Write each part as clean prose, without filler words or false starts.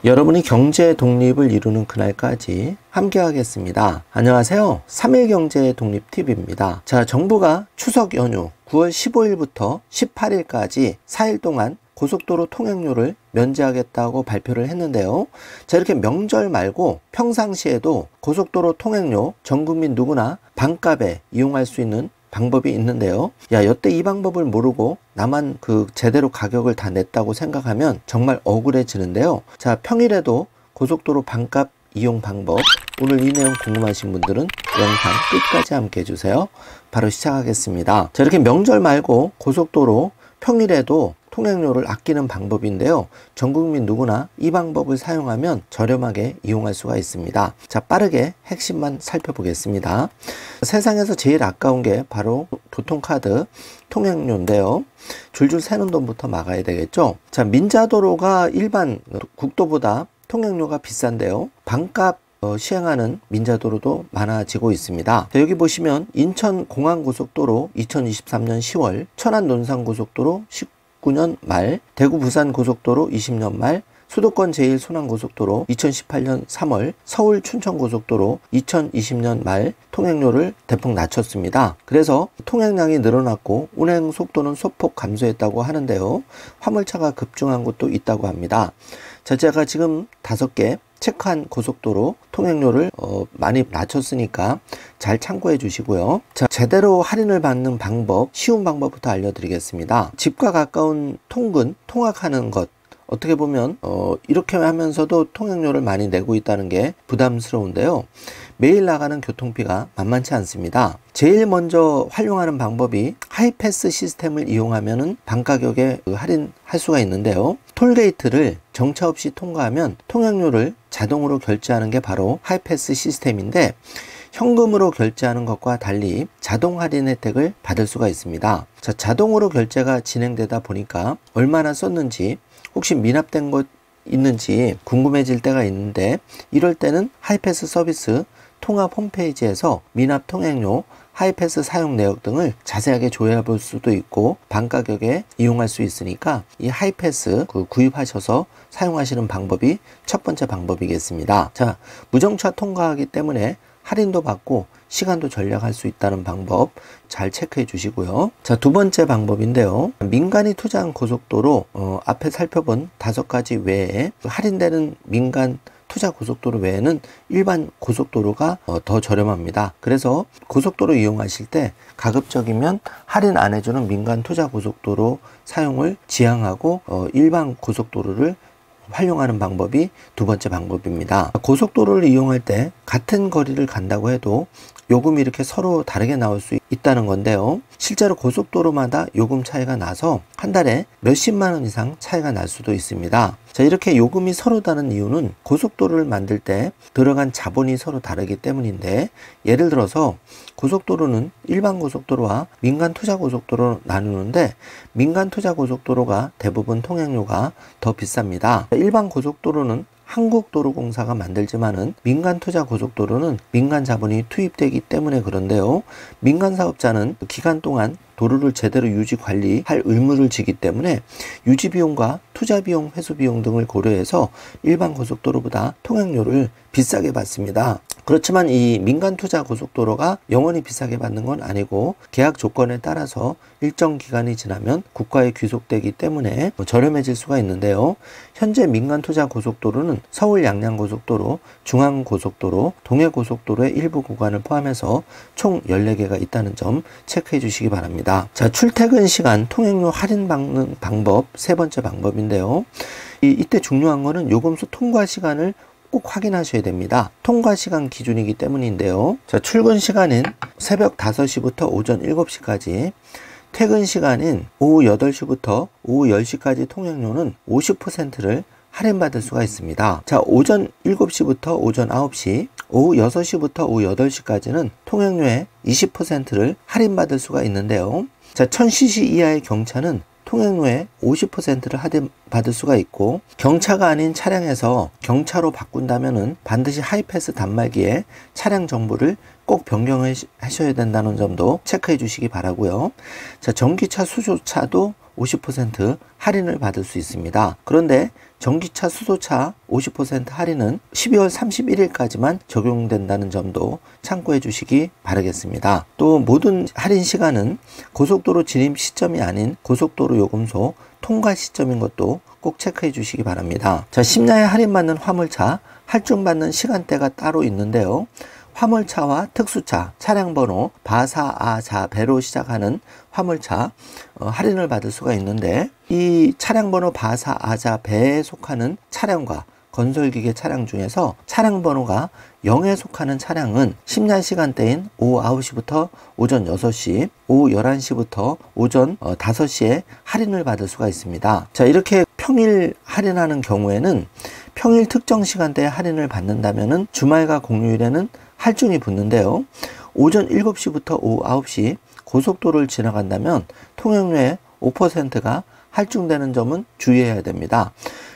여러분이 경제 독립을 이루는 그날까지 함께 하겠습니다. 안녕하세요. 3일 경제 독립 팁입니다. 자, 정부가 추석 연휴 9월 15일부터 18일까지 4일 동안 고속도로 통행료를 면제하겠다고 발표를 했는데요. 자, 이렇게 명절 말고 평상시에도 고속도로 통행료 전 국민 누구나 반값에 이용할 수 있는 방법이 있는데요. 여태 이 방법을 모르고 나만 제대로 가격을 다 냈다고 생각하면 정말 억울해지는데요. 자, 평일에도 고속도로 반값 이용 방법, 오늘 이 내용 궁금하신 분들은 영상 끝까지 함께 해주세요. 바로 시작하겠습니다. 자, 이렇게 명절 말고 고속도로 평일에도 통행료를 아끼는 방법인데요. 전 국민 누구나 이 방법을 사용하면 저렴하게 이용할 수가 있습니다. 자, 빠르게 핵심만 살펴보겠습니다. 세상에서 제일 아까운 게 바로 교통카드 통행료인데요. 줄줄 새는 돈부터 막아야 되겠죠. 자, 민자도로가 일반 국도보다 통행료가 비싼데요. 반값 시행하는 민자도로도 많아지고 있습니다. 자, 여기 보시면 인천공항고속도로 2023년 10월, 천안 논산고속도로 19년 말, 대구 부산고속도로 20년 말, 수도권 제1순환고속도로 2018년 3월, 서울 춘천고속도로 2020년 말 통행료를 대폭 낮췄습니다. 그래서 통행량이 늘어났고 운행 속도는 소폭 감소했다고 하는데요. 화물차가 급증한 곳도 있다고 합니다. 자, 제가 지금 5개 체크한 고속도로 통행료를 많이 낮췄으니까 잘 참고해 주시고요. 자, 제대로 할인을 받는 방법, 쉬운 방법부터 알려드리겠습니다. 집과 가까운 통근, 통학하는 것, 어떻게 보면 이렇게 하면서도 통행료를 많이 내고 있다는 게 부담스러운데요. 매일 나가는 교통비가 만만치 않습니다. 제일 먼저 활용하는 방법이 하이패스 시스템을 이용하면 반가격에 할인할 수가 있는데요. 톨게이트를 정차 없이 통과하면 통행료를 자동으로 결제하는 게 바로 하이패스 시스템인데, 현금으로 결제하는 것과 달리 자동 할인 혜택을 받을 수가 있습니다. 자, 자동으로 결제가 진행되다 보니까 얼마나 썼는지, 혹시 미납된 것 있는지 궁금해질 때가 있는데, 이럴 때는 하이패스 서비스 통합 홈페이지에서 미납 통행료, 하이패스 사용 내역 등을 자세하게 조회해 볼 수도 있고 반가격에 이용할 수 있으니까 이 하이패스 구입하셔서 사용하시는 방법이 첫 번째 방법이겠습니다. 자, 무정차 통과하기 때문에 할인도 받고 시간도 절약할 수 있다는 방법 잘 체크해 주시고요. 자, 두 번째 방법인데요. 민간이 투자한 고속도로 앞에 살펴본 5가지 외에 할인되는 민간 투자 고속도로 외에는 일반 고속도로가 더 저렴합니다. 그래서 고속도로 이용하실 때 가급적이면 할인 안 해주는 민간 투자 고속도로 사용을 지향하고 일반 고속도로를 활용하는 방법이 두 번째 방법입니다. 고속도로를 이용할 때 같은 거리를 간다고 해도 요금이 이렇게 서로 다르게 나올 수 있다는 건데요. 실제로 고속도로마다 요금 차이가 나서 한 달에 몇십만 원 이상 차이가 날 수도 있습니다. 자, 이렇게 요금이 서로 다른 이유는 고속도로를 만들 때 들어간 자본이 서로 다르기 때문인데, 예를 들어서 고속도로는 일반 고속도로와 민간 투자 고속도로로 나누는데, 민간 투자 고속도로가 대부분 통행료가 더 비쌉니다. 일반 고속도로는 한국도로공사가 만들지만은 민간 투자 고속도로는 민간 자본이 투입되기 때문에 그런데요. 민간 사업자는 기간 동안 도로를 제대로 유지 관리할 의무를 지기 때문에 유지비용과 투자비용, 회수비용 등을 고려해서 일반 고속도로보다 통행료를 비싸게 받습니다. 그렇지만 이 민간 투자 고속도로가 영원히 비싸게 받는 건 아니고 계약 조건에 따라서 일정 기간이 지나면 국가에 귀속되기 때문에 저렴해질 수가 있는데요. 현재 민간 투자 고속도로는 서울 양양고속도로, 중앙고속도로, 동해고속도로의 일부 구간을 포함해서 총 14개가 있다는 점 체크해 주시기 바랍니다. 자, 출퇴근 시간 통행료 할인 받는 방법, 세 번째 방법인데요. 이때 중요한 거는 요금소 통과 시간을 꼭 확인하셔야 됩니다. 통과 시간 기준이기 때문인데요. 자, 출근 시간인 새벽 5시부터 오전 7시까지, 퇴근 시간인 오후 8시부터 오후 10시까지 통행료는 50%를 할인받을 수가 있습니다. 자, 오전 7시부터 오전 9시, 오후 6시부터 오후 8시까지는 통행료의 20%를 할인받을 수가 있는데요. 자, 1000cc 이하의 경차는 통행료의 50%를 할인받을 수가 있고, 경차가 아닌 차량에서 경차로 바꾼다면은 반드시 하이패스 단말기에 차량 정보를 꼭 변경하셔야 된다는 점도 체크해 주시기 바라고요. 자, 전기차, 수소차도 50% 할인을 받을 수 있습니다. 그런데 전기차, 수소차 50% 할인은 12월 31일까지만 적용된다는 점도 참고해 주시기 바라겠습니다. 또 모든 할인 시간은 고속도로 진입 시점이 아닌 고속도로 요금소 통과 시점인 것도 꼭 체크해 주시기 바랍니다. 자, 심야에 할인받는 화물차 할증받는 시간대가 따로 있는데요. 화물차와 특수차, 차량번호 바사아자 배로 시작하는 화물차 할인을 받을 수가 있는데, 이 차량번호 바사아자 배에 속하는 차량과 건설기계 차량 중에서 차량번호가 0에 속하는 차량은 심야 시간대인 오후 9시부터 오전 6시, 오후 11시부터 오전 5시에 할인을 받을 수가 있습니다. 자, 이렇게 평일 할인하는 경우에는 평일 특정 시간대에 할인을 받는다면은 주말과 공휴일에는 할증이 붙는데요. 오전 7시부터 오후 9시 고속도로를 지나간다면 통행료의 5%가 할증되는 점은 주의해야 됩니다.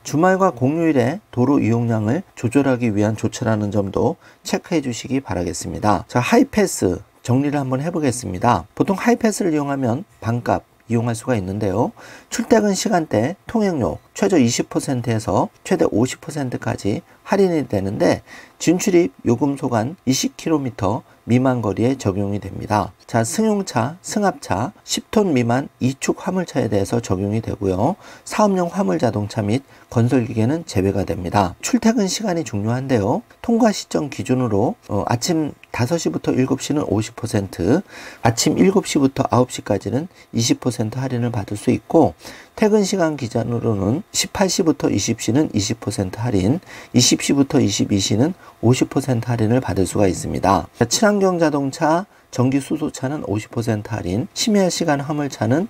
주말과 공휴일에 도로 이용량을 조절하기 위한 조치라는 점도 체크해 주시기 바라겠습니다. 자, 하이패스 정리를 한번 해보겠습니다. 보통 하이패스를 이용하면 반값 이용할 수가 있는데요. 출퇴근 시간대 통행료 최저 20%에서 최대 50%까지 할인이 되는데, 진출입 요금 소간 20km 미만 거리에 적용이 됩니다. 자, 승용차, 승합차, 10톤 미만 2축 화물차에 대해서 적용이 되고요. 사업용 화물 자동차 및 건설기계는 제외가 됩니다. 출퇴근 시간이 중요한데요. 통과 시점 기준으로 아침 5시부터 7시는 50%, 아침 7시부터 9시까지는 20% 할인을 받을 수 있고, 퇴근 시간 기준으로는 18시부터 20시는 20% 할인, 20시부터 22시는 50% 할인을 받을 수가 있습니다. 친환경 자동차, 전기 수소차는 50% 할인, 심야 시간 화물차는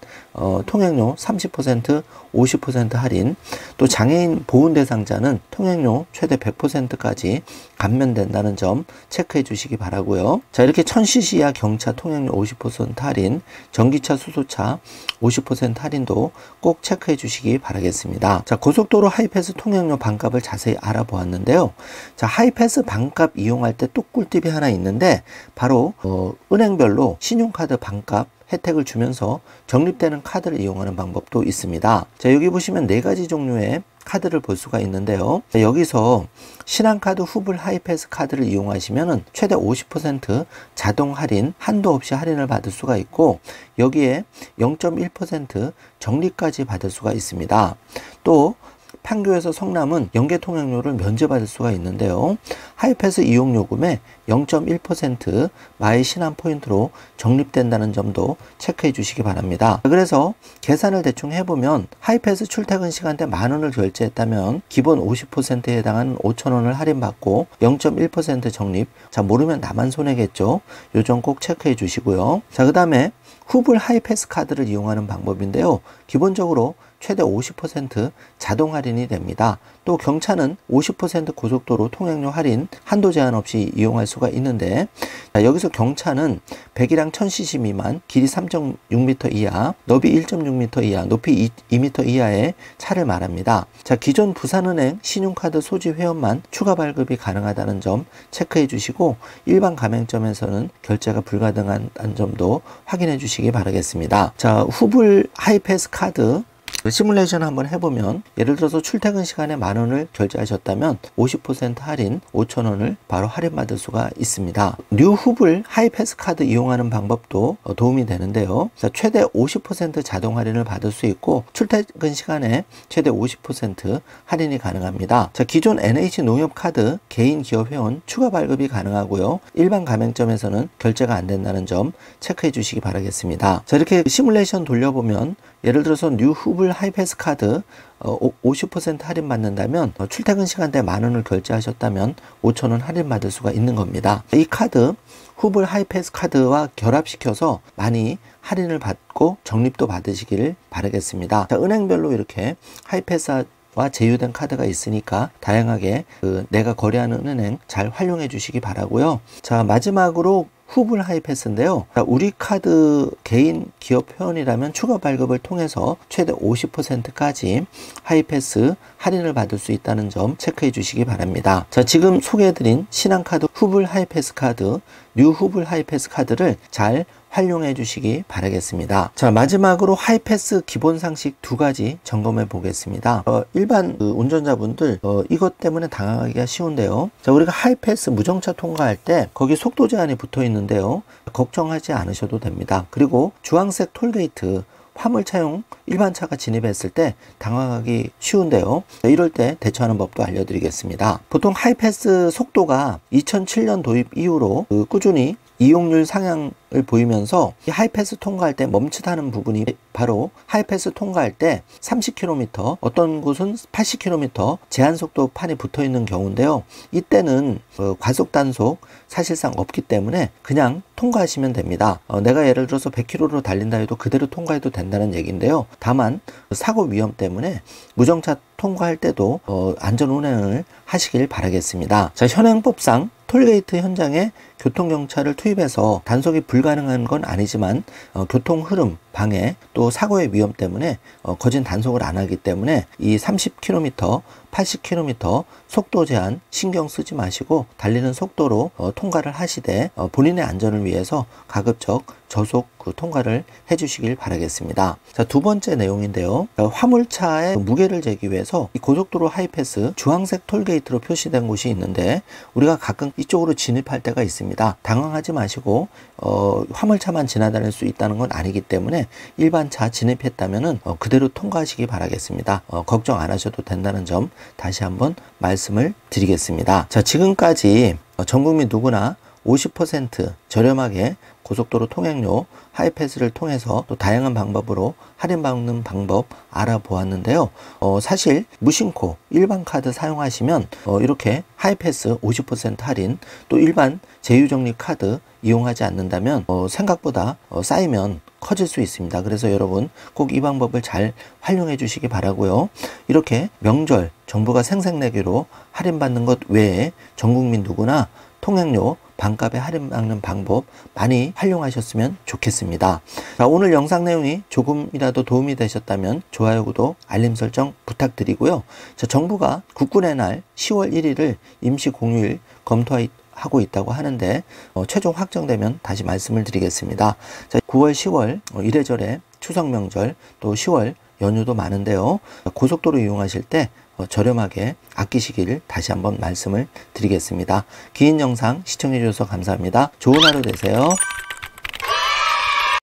통행료 30%, 50% 할인, 또 장애인 보훈 대상자는 통행료 최대 100%까지 감면된다는 점 체크해 주시기 바라고요. 자, 이렇게 1000cc 이하 경차 통행료 50% 할인, 전기차, 수소차 50% 할인도 꼭 체크해 주시기 바라겠습니다. 자, 고속도로 하이패스 통행료 반값을 자세히 알아보았는데요. 자, 하이패스 반값 이용할 때 또 꿀팁이 하나 있는데, 바로 은행별로 신용카드 반값 혜택을 주면서 적립되는 카드를 이용하는 방법도 있습니다. 자, 여기 보시면 4가지 종류의 카드를 볼 수가 있는데요. 자, 여기서 신한카드 후불 하이패스 카드를 이용하시면 최대 50% 자동 할인, 한도 없이 할인을 받을 수가 있고, 여기에 0.1% 적립까지 받을 수가 있습니다. 또 판교에서 성남은 연계 통행료를 면제받을 수가 있는데요. 하이패스 이용 요금의 0.1% 마이 신한 포인트로 적립된다는 점도 체크해 주시기 바랍니다. 그래서 계산을 대충 해보면 하이패스 출퇴근 시간대 10,000원을 결제했다면 기본 50%에 해당하는 5,000원을 할인받고 0.1% 적립. 자, 모르면 나만 손해겠죠. 요 점 꼭 체크해 주시고요. 자, 그 다음에 후불 하이패스 카드를 이용하는 방법인데요. 기본적으로 최대 50% 자동 할인이 됩니다. 또 경차는 50% 고속도로 통행료 할인, 한도 제한 없이 이용할 수가 있는데, 자, 여기서 경차는 100이랑 1000cc 미만, 길이 3.6m 이하, 너비 1.6m 이하, 높이 2m 이하의 차를 말합니다. 자, 기존 부산은행 신용카드 소지 회원만 추가 발급이 가능하다는 점 체크해 주시고, 일반 가맹점에서는 결제가 불가능한 점도 확인해 주시기 바라겠습니다. 자, 후불 하이패스 카드 시뮬레이션 한번 해보면, 예를 들어서 출퇴근 시간에 10,000원을 결제하셨다면 50% 할인 5,000원을 바로 할인받을 수가 있습니다. 뉴 후불 하이패스 카드 이용하는 방법도 도움이 되는데요. 자, 최대 50% 자동 할인을 받을 수 있고, 출퇴근 시간에 최대 50% 할인이 가능합니다. 자, 기존 NH 농협 카드 개인 기업 회원 추가 발급이 가능하고요. 일반 가맹점에서는 결제가 안 된다는 점 체크해 주시기 바라겠습니다. 자, 이렇게 시뮬레이션 돌려보면, 예를 들어서 뉴 후불 하이패스 카드 50% 할인 받는다면 출퇴근 시간대 10,000원을 결제하셨다면 5,000원 할인 받을 수가 있는 겁니다. 이 카드 후불 하이패스 카드와 결합시켜서 많이 할인을 받고 적립도 받으시기를 바라겠습니다. 자, 은행별로 이렇게 하이패스 와 제휴된 카드가 있으니까 다양하게 내가 거래하는 은행 잘 활용해 주시기 바라고요. 자, 마지막으로 후불 하이패스인데요. 우리 카드 개인 기업 회원이라면 추가 발급을 통해서 최대 50%까지 하이패스 할인을 받을 수 있다는 점 체크해 주시기 바랍니다. 자, 지금 소개해드린 신한카드 후불 하이패스 카드, 뉴 후불 하이패스 카드를 잘 활용해 주시기 바라겠습니다. 자, 마지막으로 하이패스 기본 상식 2가지 점검해 보겠습니다. 일반 운전자분들 이것 때문에 당하기가 쉬운데요. 자, 우리가 하이패스 무정차 통과할 때 거기 속도 제한이 붙어 있는데요. 걱정하지 않으셔도 됩니다. 그리고 주황색 톨게이트 화물차용 일반차가 진입했을 때 당황하기 쉬운데요. 이럴 때 대처하는 법도 알려드리겠습니다. 보통 하이패스 속도가 2007년 도입 이후로 꾸준히 이용률 상향을 보이면서 이 하이패스 통과할 때 멈칫하는 부분이 바로 하이패스 통과할 때 30km, 어떤 곳은 80km 제한속도 판이 붙어 있는 경우인데요. 이때는 과속 단속 사실상 없기 때문에 그냥 통과하시면 됩니다. 내가 예를 들어서 100km로 달린다 해도 그대로 통과해도 된다는 얘기인데요. 다만 사고 위험 때문에 무정차 통과할 때도 안전운행을 하시길 바라겠습니다. 자, 현행법상 톨게이트 현장에 교통경찰을 투입해서 단속이 불가능한 건 아니지만 교통 흐름 방해 또 사고의 위험 때문에 거진 단속을 안 하기 때문에 이 30km, 80km 속도 제한 신경 쓰지 마시고 달리는 속도로 통과를 하시되 본인의 안전을 위해서 가급적 저속 통과를 해주시길 바라겠습니다. 자, 두 번째 내용인데요. 화물차의 무게를 재기 위해서 이 고속도로 하이패스 주황색 톨게이트로 표시된 곳이 있는데 우리가 가끔 이쪽으로 진입할 때가 있습니다. 당황하지 마시고 화물차만 지나다닐 수 있다는 건 아니기 때문에 일반 차 진입했다면은 그대로 통과하시기 바라겠습니다. 걱정 안 하셔도 된다는 점 다시 한번 말씀을 드리겠습니다. 자, 지금까지 전 국민 누구나 50% 저렴하게 고속도로 통행료 하이패스를 통해서 또 다양한 방법으로 할인받는 방법 알아보았는데요. 사실 무신코 일반 카드 사용하시면 이렇게 하이패스 50% 할인 또 일반 제휴적립 카드 이용하지 않는다면 생각보다 쌓이면 커질 수 있습니다. 그래서 여러분 꼭 이 방법을 잘 활용해 주시기 바라고요. 이렇게 명절 정부가 생색내기로 할인받는 것 외에 전 국민 누구나 통행료 반값에 할인받는 방법 많이 활용하셨으면 좋겠습니다. 자, 오늘 영상 내용이 조금이라도 도움이 되셨다면 좋아요, 구독, 알림 설정 부탁드리고요. 자, 정부가 국군의 날 10월 1일을 임시 공휴일 검토하고 있다고 하는데 최종 확정되면 다시 말씀을 드리겠습니다. 자, 9월, 10월 이래저래 추석 명절 또 10월 연휴도 많은데요. 고속도로 이용하실 때 저렴하게 아끼시기를 다시 한번 말씀을 드리겠습니다. 긴 영상 시청해 주셔서 감사합니다. 좋은 하루 되세요.